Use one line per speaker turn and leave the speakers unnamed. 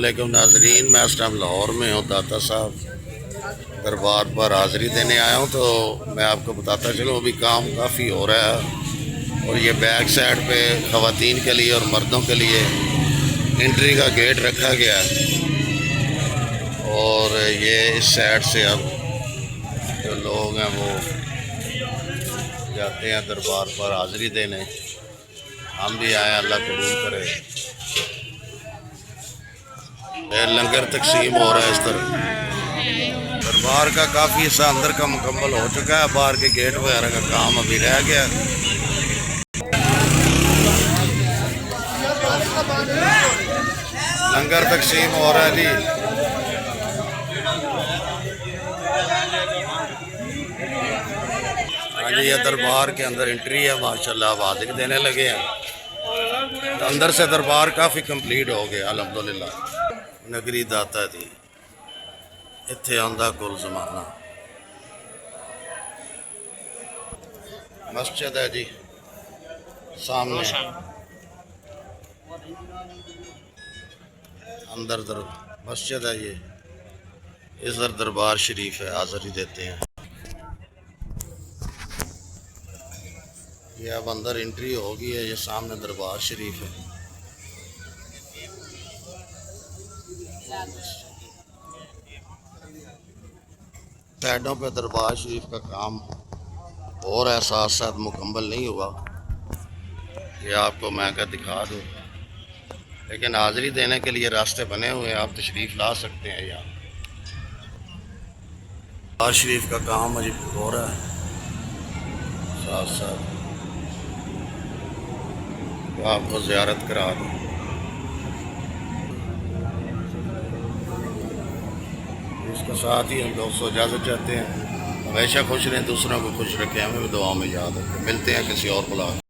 वालेकुम नाजरीन, मैं इस टाइम लाहौर में हूँ। दाता साहब दरबार पर हाज़िरी देने आया हूँ। तो मैं आपको बताता चलूँ अभी काम काफ़ी हो रहा है। और ये बैक साइड पे ख़वातीन के लिए और मर्दों के लिए एंट्री का गेट रखा गया है। और ये इस साइड से अब जो लोग हैं वो जाते हैं दरबार पर हाज़िरी देने। हम भी आए, अल्लाह कबूल करे। लंगर तकसीम हो रहा है इस तरह। दरबार का काफ़ी हिस्सा अंदर का मुकम्मल हो चुका है। बाहर के गेट वगैरह का काम अभी रह गया। लंगर तकसीम हो रहा है जी। हाँ जी, ये दरबार के अंदर एंट्री है। माशाल्लाह अब हाज़िरी देने लगे हैं। तो अंदर से दरबार काफ़ी कंप्लीट हो गया अल्हम्दुलिल्लाह। नगरी दाता दी इत्थे आंदा कुल जमाना। मस्जिद है जी सामने, अंदर मस्जिद है। ये इधर दरबार शरीफ है, हाज़िरी देते हैं। ये अब अंदर एंट्री होगी है। ये सामने दरबार शरीफ है। साइडों पे दरबार शरीफ का काम और है, साथ साथ मुकम्मल नहीं हुआ। ये आपको मैं क्या दिखा दूँ, लेकिन हाज़िरी देने के लिए रास्ते बने हुए हैं। आप तशरीफ़ ला सकते हैं यहाँ। दरबार शरीफ का काम अभी हो रहा है साथ साथ। तो आपको ज़ियारत करा दूँ। इसके साथ ही हम दोस्तों इजाज़त चाहते हैं। हमेशा खुश रहें, दूसरों को खुश रखें, हमें भी दुआ में याद रखें। मिलते हैं किसी और बुला।